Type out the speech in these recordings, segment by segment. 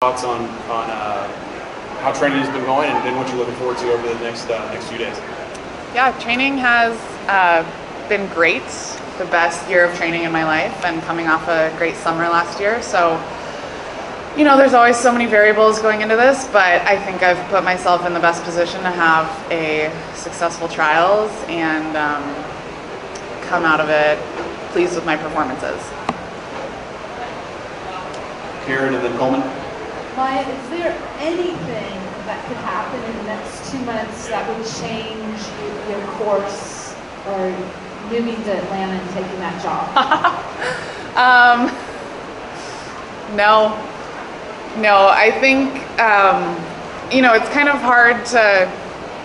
Thoughts on how training has been going and what you're looking forward to over the next few days. Yeah, training has been great. The best year of training in my life, and coming off a great summer last year. So, you know, there's always so many variables going into this, but I think I've put myself in the best position to have a successful trials and come out of it pleased with my performances. Karen and then Coleman. Maya, is there anything that could happen in the next 2 months that would change your course or moving to Atlanta and taking that job? No, I think, you know, it's kind of hard to,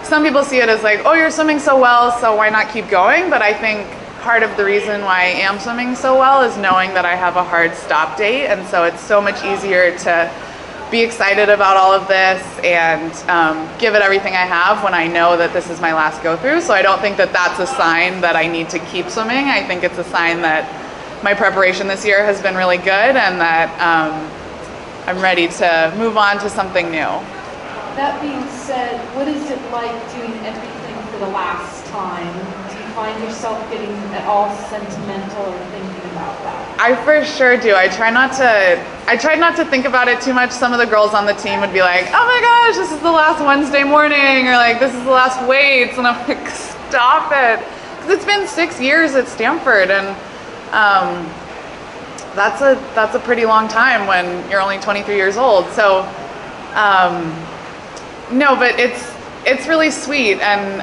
some people see it as like, oh, you're swimming so well, so why not keep going? But I think part of the reason why I am swimming so well is knowing that I have a hard stop date. And so it's so much easier to be excited about all of this and give it everything I have when I know that this is my last go through. So I don't think that that's a sign that I need to keep swimming. I think it's a sign that my preparation this year has been really good and that I'm ready to move on to something new. That being said, what is it like doing everything for the last time? Do you find yourself getting at all sentimental or thinking about that? I for sure do. I try not to think about it too much. Some of the girls on the team would be like, oh my gosh, this is the last Wednesday morning, or like, this is the last weights, and I'm like, stop it. Because it's been 6 years at Stanford, and that's a pretty long time when you're only 23 years old. So no, but it's really sweet, and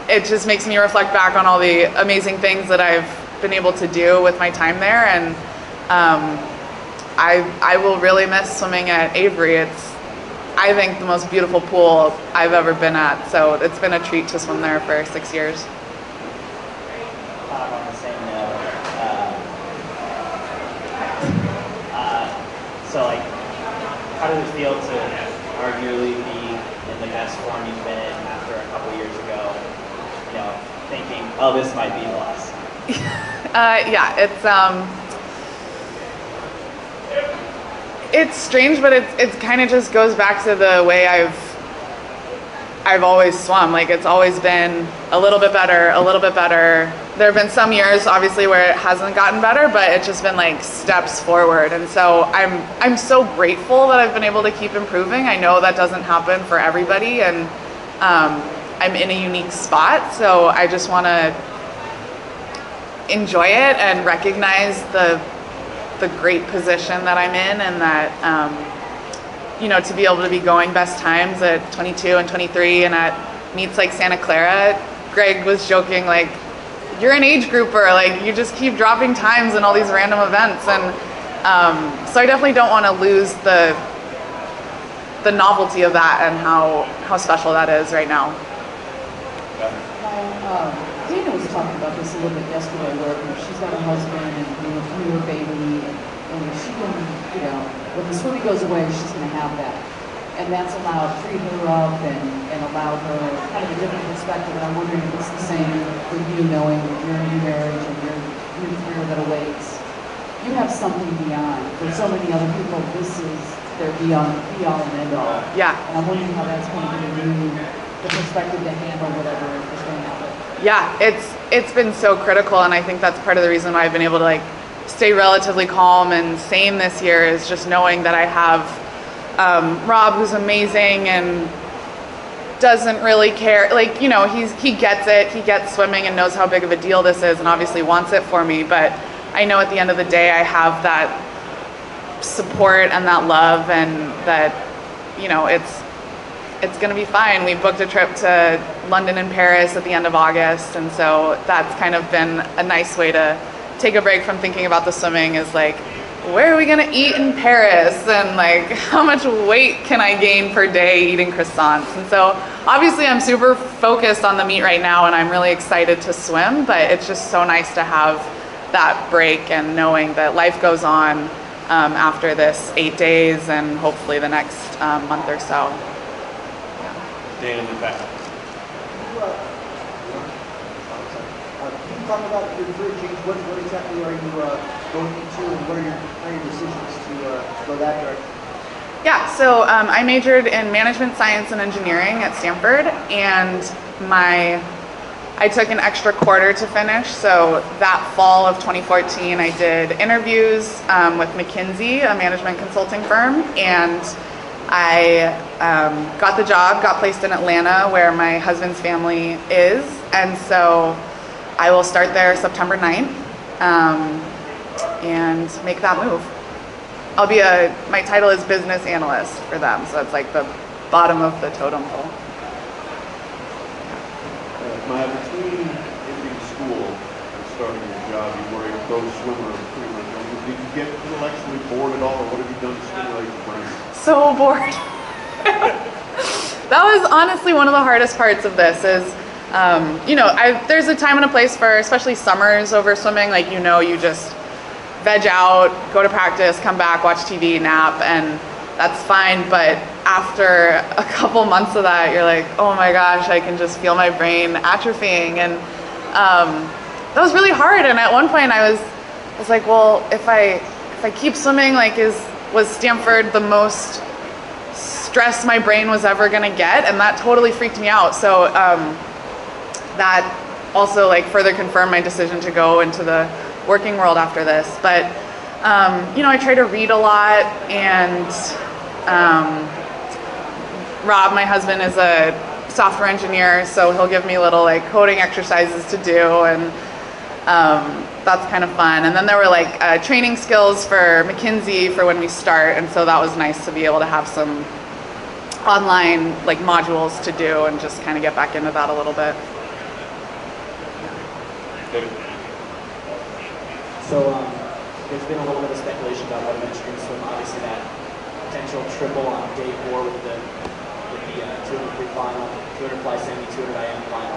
it just makes me reflect back on all the amazing things that I've been able to do with my time there, and I will really miss swimming at Avery. It's, I think, the most beautiful pool I've ever been at, so it's been a treat to swim there for 6 years. On the same note, so like, how does it feel to arguably be in the best form you've been in after a couple years ago? You know, thinking, oh, this might be the last. Yeah, it's strange, but it kind of just goes back to the way I've always swum. Like, it's always been a little bit better, a little bit better. There have been some years, obviously, where it hasn't gotten better, but it's just been like steps forward. And so I'm so grateful that I've been able to keep improving. I know that doesn't happen for everybody, and I'm in a unique spot. So I just want to enjoy it and recognize the great position that I'm in, and that you know, to be able to be going best times at 22 and 23 and at meets like Santa Clara. Greg was joking, like, you're an age grouper, like, you just keep dropping times in all these random events. And so I definitely don't want to lose the novelty of that and how special that is right now. Dana was talking about this a little bit yesterday, where she's got a husband and a newer baby, and she can, you know, when the swimming goes away, she's going to have that. And that's allowed, freed her up and allowed her kind of a different perspective. And I'm wondering if it's the same with you, knowing your new marriage and your new career that awaits. You have something beyond. For so many other people, this is their be all and end all. Yeah. And I'm wondering how that's going to give you the perspective to handle whatever is going to happen. Yeah, it's been so critical, and I think that's part of the reason why I've been able to like stay relatively calm and sane this year, is just knowing that I have Rob, who's amazing and doesn't really care. Like, you know, he gets it. He gets swimming and knows how big of a deal this is, and obviously wants it for me. But I know at the end of the day, I have that support and that love, and that, you know, it's going to be fine. We booked a trip to London and Paris at the end of August, and so that's kind of been a nice way to take a break from thinking about the swimming, is like, where are we gonna eat in Paris, and like, how much weight can I gain per day eating croissants? And so obviously I'm super focused on the meet right now, and I'm really excited to swim, but it's just so nice to have that break and knowing that life goes on after this 8 days and hopefully the next month or so. Dan and Pat. Can you talk about your career change? What exactly are you going into, and what are your decisions to go that direction? Yeah, so I majored in management science and engineering at Stanford, and I took an extra quarter to finish. So that fall of 2014, I did interviews with McKinsey, a management consulting firm, and I got the job, got placed in Atlanta where my husband's family is, and so I will start there September 9th and make that move. My title is business analyst for them, so that's like the bottom of the totem pole. Maya, between ending school and starting your job, you were a pro swimmer pretty much. Did you get intellectually bored at all, or what have you done to stimulate your brain? So bored. That was honestly one of the hardest parts of this is, there's a time and a place for, especially summers over swimming, like, you just veg out, go to practice, come back, watch TV, nap, and that's fine. But after a couple months of that, you're like, oh my gosh, I can just feel my brain atrophying. And that was really hard. And at one point I was like, well, if I keep swimming, like, was Stanford the most stress my brain was ever gonna get? And that totally freaked me out. So that also like further confirmed my decision to go into the working world after this. But I try to read a lot, and Rob, my husband, is a software engineer, so he'll give me little like coding exercises to do, and that's kind of fun. And then there were like training skills for McKinsey for when we start, and so that was nice to be able to have some online like modules to do and just kind of get back into that a little bit. So there's been a little bit of speculation about what event you're going to swim. Obviously, that potential triple on day 4 with the 200 free final, 200 fly semi, 200 IM final.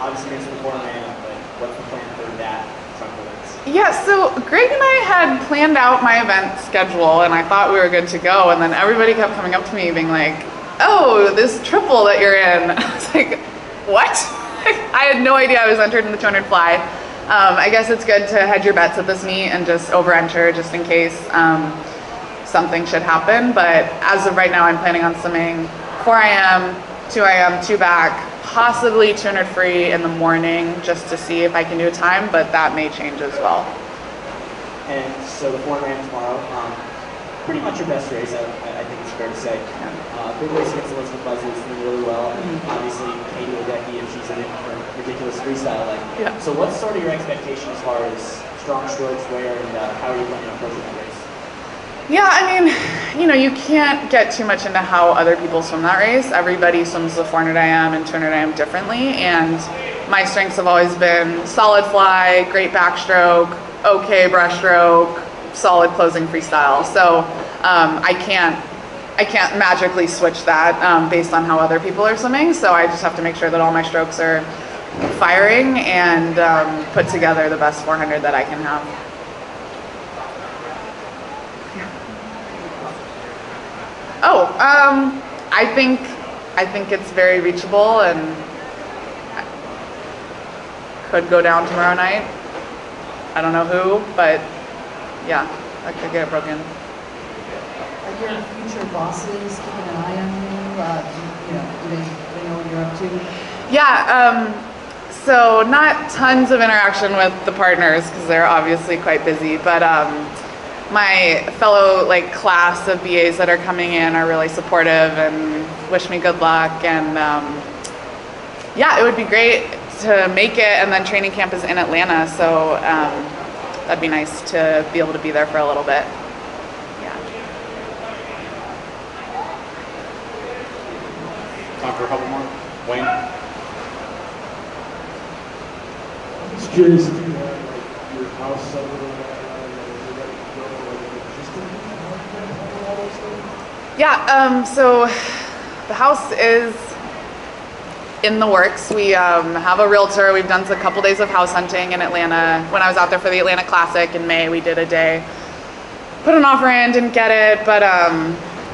Obviously, you're going to swim 400 IM, but what's the plan for that trunk events? Yeah, so Greg and I had planned out my event schedule, and I thought we were good to go. And then everybody kept coming up to me being like, "Oh, this triple that you're in." I was like, "What?" I had no idea I was entered in the 200 fly. I guess it's good to hedge your bets at this meet and just over-enter just in case something should happen. But as of right now, I'm planning on swimming 4 IM, 2 IM, 2 back, possibly 200 free in the morning just to see if I can do a time, but that may change as well. And so the 400 IM tomorrow, pretty much your best race, I think it's fair to say. Big race against Elizabeth Leslie is doing really well, and obviously Katie Ledecky, if she's in her ridiculous freestyle. So what's sort of your expectation as far as strong strokes, where, and how are you planning on approaching that race? Yeah, I mean, you can't get too much into how other people swim that race. Everybody swims the 400 IM and 200 IM differently, and my strengths have always been solid fly, great backstroke, okay breaststroke, solid closing freestyle. So I can't magically switch that based on how other people are swimming. So I just have to make sure that all my strokes are firing and put together the best 400 that I can have. Oh, I think it's very reachable and could go down tomorrow night. I don't know who, but yeah, I could get it broken. Are your future bosses keeping an eye on you? Do they know what you're up to? Yeah, so not tons of interaction with the partners because they're obviously quite busy, but my fellow class of BAs that are coming in are really supportive and wish me good luck, and yeah, it would be great to make it, and then training camp is in Atlanta, so that'd be nice to be able to be there for a little bit. Yeah. Time for a couple more. Wayne? I'm just curious if you have your house set up Yeah, so the house is in the works. We have a realtor. We've done a couple days of house hunting in Atlanta. When I was out there for the Atlanta Classic in May, we did a day. Put an offer in, didn't get it, but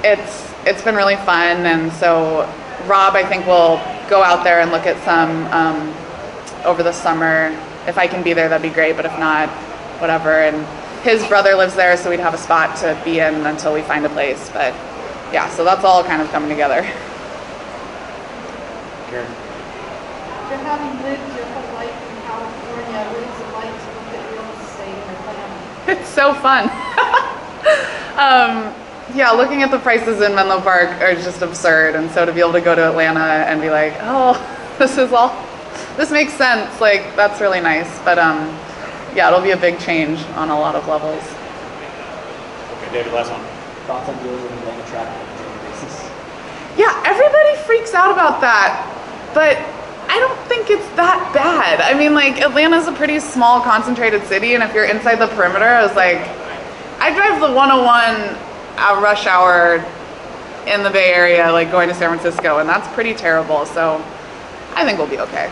it's been really fun. And so Rob, I think, will go out there and look at some over the summer. If I can be there, that'd be great, but if not, whatever. And his brother lives there, so we'd have a spot to be in until we find a place. But yeah, so that's all kind of coming together. Karen? After having lived your whole life in California, what is it like to look at real estate in Atlanta? It's so fun. Yeah, looking at the prices in Menlo Park are just absurd. And so to be able to go to Atlanta and be like, oh, this makes sense. Like, that's really nice. But yeah, it'll be a big change on a lot of levels. Okay, David, last one. Thoughts on dealing with Atlanta traffic on a daily basis? Yeah, everybody freaks out about that, but I don't think it's that bad. I mean, like, Atlanta's a pretty small, concentrated city, and if you're inside the perimeter, I was like, I drive the 101 at rush hour in the Bay Area, like going to San Francisco, and that's pretty terrible, so I think we'll be okay.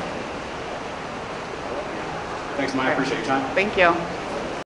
Thanks, Maya. Appreciate your time. Thank you.